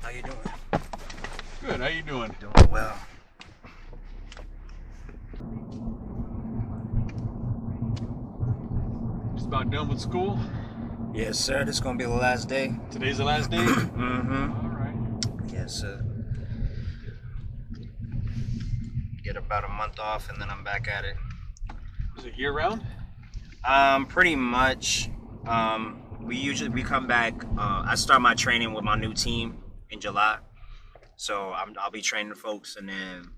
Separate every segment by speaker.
Speaker 1: How you doing?
Speaker 2: Good. How you doing?
Speaker 1: Doing well.
Speaker 2: Just about done with school?
Speaker 1: Yes, sir. This is gonna be the last day.
Speaker 2: Today's the last day?
Speaker 1: Mm-hmm.
Speaker 2: All right.
Speaker 1: Yes, sir. Get about a month off, and then I'm back at it.
Speaker 2: Is it year round?
Speaker 1: Pretty much. We come back. I start my training with my new team in July, so I'll be training folks, and then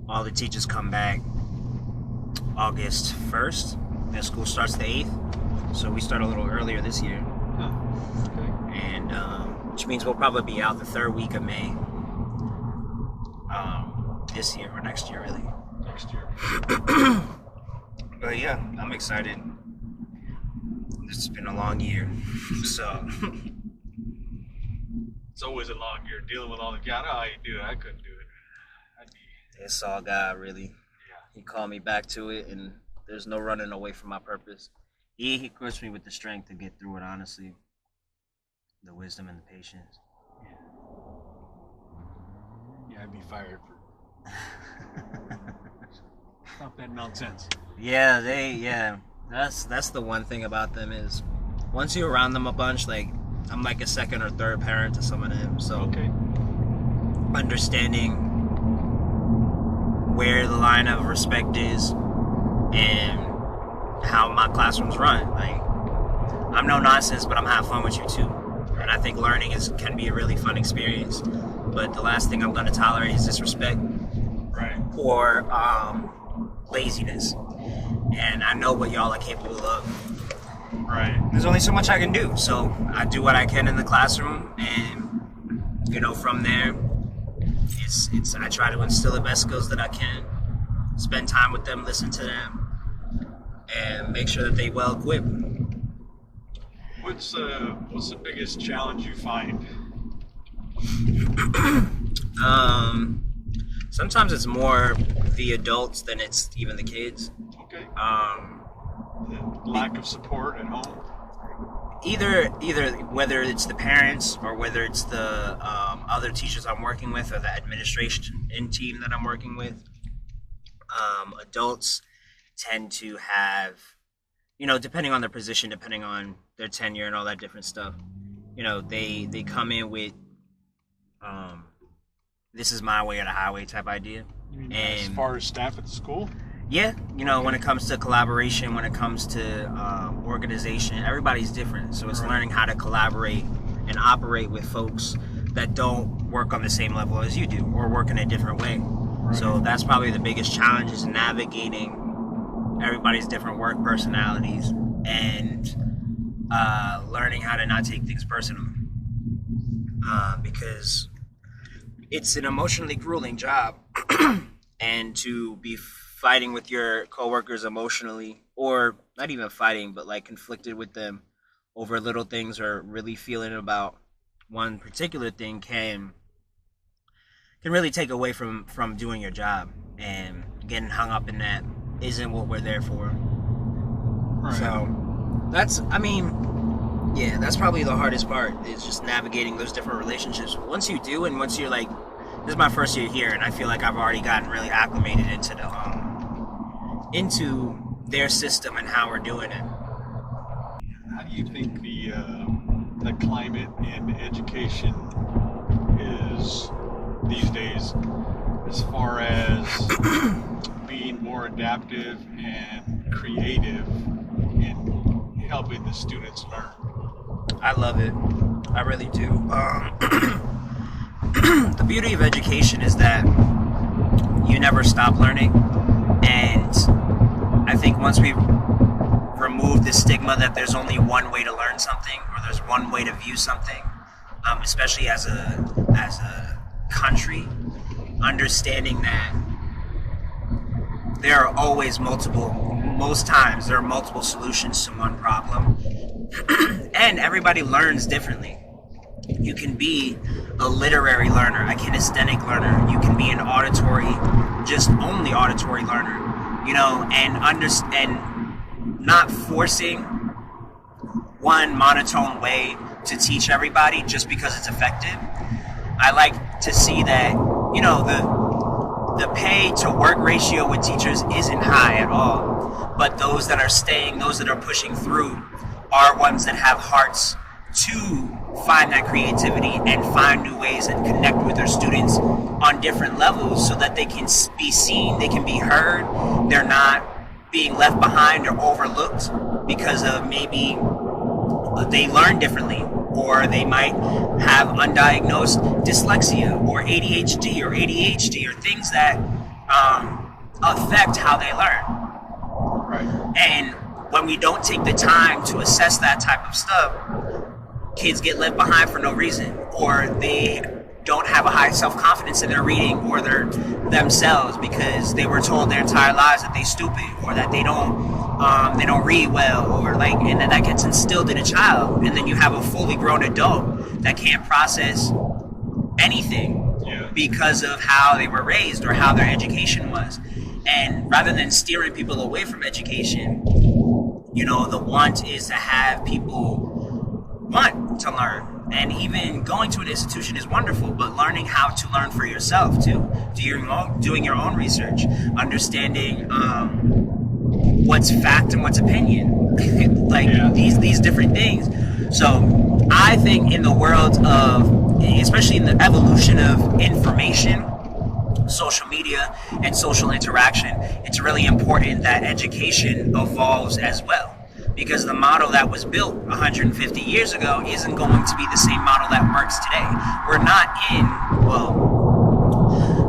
Speaker 1: all the teachers come back August 1st. And school starts the 8th, so we start a little earlier this year.
Speaker 2: Huh. Okay.
Speaker 1: And which means we'll probably be out the third week of May. This year or next year, really.
Speaker 2: Next year.
Speaker 1: But yeah, I'm excited. It's been a long year, so.
Speaker 2: It's always a long year dealing with all the guys. I don't know how you do it. I couldn't do it.
Speaker 1: It's all God, really.
Speaker 2: Yeah.
Speaker 1: He called me back to it, and there's no running away from my purpose. He equips me with the strength to get through it, honestly. The wisdom and the patience.
Speaker 2: Yeah, I'd be fired for. Stop that nonsense.
Speaker 1: Yeah, that's the one thing about them is once you're around them a bunch, like I'm like a second or third parent to some of them. So
Speaker 2: Okay.
Speaker 1: understanding where the line of respect is and how my classrooms run. Like I'm no nonsense, but I'm having fun with you too. And I think learning can be a really fun experience. But the last thing I'm gonna tolerate is disrespect.
Speaker 2: Right.
Speaker 1: Or laziness. And I know what y'all are capable of.
Speaker 2: Right.
Speaker 1: There's only so much I can do. So I do what I can in the classroom, and from there, it's I try to instill the best skills that I can, spend time with them, listen to them, and make sure that they well equipped.
Speaker 2: What's the biggest challenge you find?
Speaker 1: Sometimes it's more the adults than it's even the kids.
Speaker 2: Okay. The lack of support at home.
Speaker 1: Either whether it's the parents or whether it's the other teachers I'm working with or the administration and team that I'm working with, adults tend to have, depending on their position, depending on their tenure and all that different stuff, they come in with this is my way or the highway type idea.
Speaker 2: You mean
Speaker 1: And
Speaker 2: as far as staff at the school?
Speaker 1: yeah, when it comes to collaboration, when it comes to organization, everybody's different. So it's
Speaker 2: Right.
Speaker 1: learning how to collaborate and operate with folks that don't work on the same level as you do or work in a different way.
Speaker 2: Right.
Speaker 1: So that's probably the biggest challenge is navigating everybody's different work personalities and learning how to not take things personal. Because it's an emotionally grueling job and to be fighting with your coworkers emotionally, or not even fighting, but like conflicted with them over little things or really feeling about one particular thing can really take away from doing your job, and getting hung up in that isn't what we're there for.
Speaker 2: Right.
Speaker 1: So that's probably the hardest part is just navigating those different relationships. Once you do, and once you're like, this is my first year here, and I feel like I've already gotten really acclimated into their system and how we're doing it.
Speaker 2: How do you think the climate in education is these days, as far as being more adaptive and creative in helping the students learn?
Speaker 1: I love it. I really do. The beauty of education is that you never stop learning, and I think once we remove the stigma that there's only one way to learn something or there's one way to view something, especially as a country, understanding that there are always most times there are multiple solutions to one problem, and everybody learns differently. You can be a literary learner, a kinesthetic learner. You can be an just only auditory learner, and not forcing one monotone way to teach everybody just because it's effective, I like to see that, the pay to work ratio with teachers isn't high at all. But those that are staying, those that are pushing through, are ones that have hearts to find that creativity and find new ways and connect with their students on different levels so that they can be seen, they can be heard, they're not being left behind or overlooked because of maybe they learn differently, or they might have undiagnosed dyslexia or ADHD or things that affect how they learn.
Speaker 2: Right.
Speaker 1: And when we don't take the time to assess that type of stuff, kids get left behind for no reason, or they don't have a high self-confidence in their reading or their themselves because they were told their entire lives that they stupid, or that they don't read well, or and then that gets instilled in a child, and then you have a fully grown adult that can't process anything because of how they were raised or how their education was. And rather than steering people away from education, the want is to have people want to learn. And even going to an institution is wonderful, but learning how to learn for yourself too, doing your own research, understanding what's fact and what's opinion, these different things. So I think in the world of, especially in the evolution of information, social media, and social interaction, it's really important that education evolves as well. Because the model that was built 150 years ago isn't going to be the same model that works today. We're not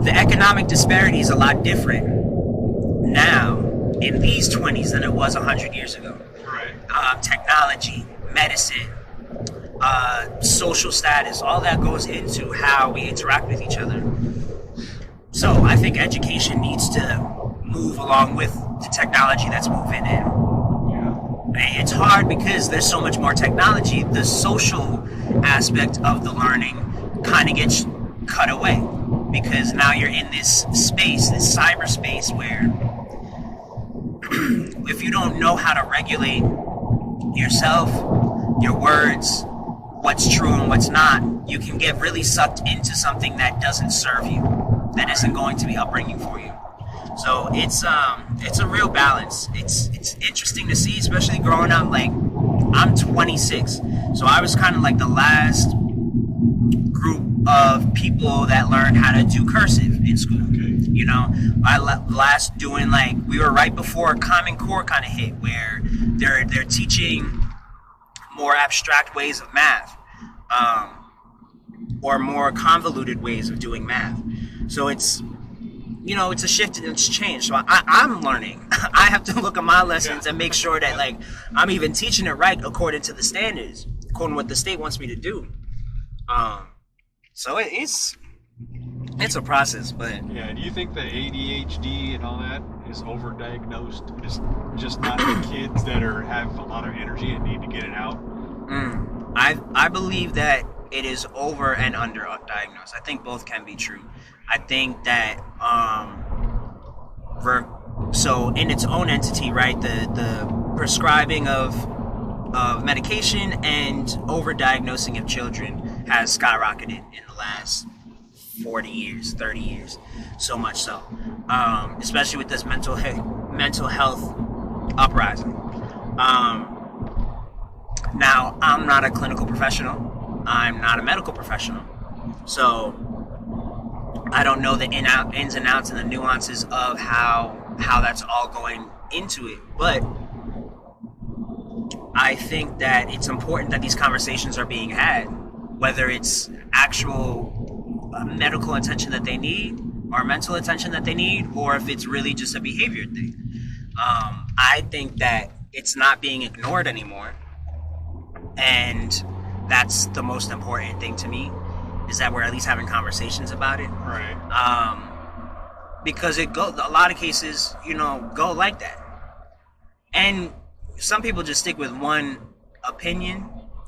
Speaker 1: the economic disparity is a lot different now in these 20s than it was 100 years ago.
Speaker 2: Right.
Speaker 1: Technology, medicine, social status, all that goes into how we interact with each other. So I think education needs to move along with the technology that's moving in. It's hard because there's so much more technology. The social aspect of the learning kind of gets cut away because now you're in this space, this cyberspace, where if you don't know how to regulate yourself, your words, what's true and what's not, you can get really sucked into something that doesn't serve you, that isn't going to be upbringing for you. So it's a real balance. It's interesting to see, especially growing up. I'm 26, so I was kind of like the last group of people that learned how to do cursive in school. Okay. I last doing we were right before Common Core kind of hit, where they're teaching more abstract ways of math, or more convoluted ways of doing math. So it's a shift and it's change. So I'm learning. I have to look at my lessons and make sure that I'm even teaching it right according to the standards, according to what the state wants me to do. So it's a process, but
Speaker 2: yeah. Do you think the ADHD and all that is overdiagnosed? It's just not the kids that have a lot of energy and need to get it out.
Speaker 1: I believe that it is over and under diagnosed. I think both can be true. I think that so in its own entity, right, the prescribing of medication and overdiagnosing of children has skyrocketed in the last 40 years, 30 years, so much so, especially with this mental health uprising. Now, I'm not a clinical professional. I'm not a medical professional. So I don't know the ins and outs and the nuances of how that's all going into it. But I think that it's important that these conversations are being had, whether it's actual medical attention that they need or mental attention that they need, or if it's really just a behavior thing. I think that it's not being ignored anymore. And that's the most important thing to me, is that we're at least having conversations about it.
Speaker 2: Right.
Speaker 1: Because a lot of cases, go like that. And some people just stick with one opinion,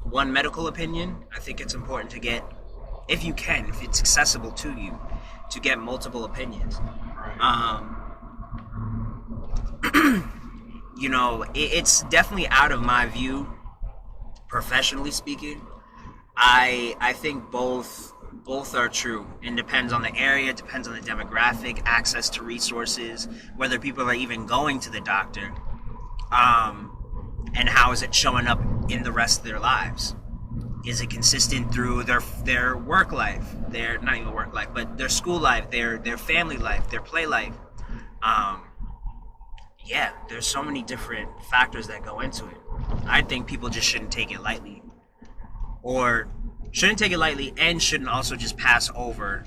Speaker 1: one medical opinion. I think it's important to get, if you can, if it's accessible to you, to get multiple opinions.
Speaker 2: Right.
Speaker 1: It's definitely out of my view, professionally speaking. I think both Both are true. It depends on the area, depends on the demographic, access to resources, whether people are even going to the doctor, and how is it showing up in the rest of their lives. Is it consistent through their work life, their not even work life, but their school life, their family life, their play life? Yeah, there's so many different factors that go into it. I think people just shouldn't take it lightly, or shouldn't take it lightly, and shouldn't also just pass over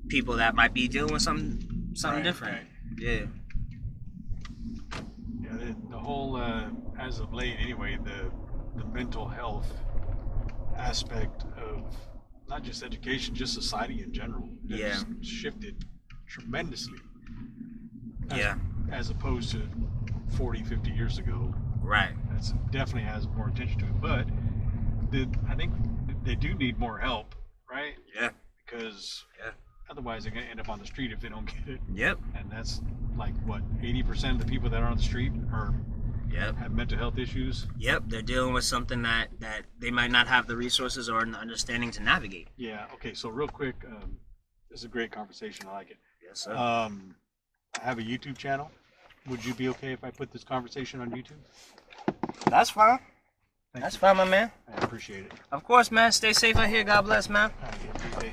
Speaker 1: people that might be dealing with something different.
Speaker 2: Right.
Speaker 1: Yeah.
Speaker 2: Yeah, the whole, as of late anyway, the mental health aspect of not just education, just society in general has shifted tremendously. As opposed to 40, 50 years ago.
Speaker 1: Right.
Speaker 2: That's definitely has more attention to it. But I think they do need more help, right?
Speaker 1: Yeah.
Speaker 2: Because otherwise they're going to end up on the street if they don't get it.
Speaker 1: Yep.
Speaker 2: And that's like, what, 80% of the people that are on the street are have mental health issues?
Speaker 1: Yep, they're dealing with something that they might not have the resources or the understanding to navigate.
Speaker 2: Yeah, okay, so real quick, this is a great conversation. I like it.
Speaker 1: Yes, sir.
Speaker 2: I have a YouTube channel. Would you be okay if I put this conversation on YouTube?
Speaker 1: That's fine. That's fine, my man.
Speaker 2: I appreciate it.
Speaker 1: Of course, man. Stay safe out here. God bless, man.
Speaker 2: All right,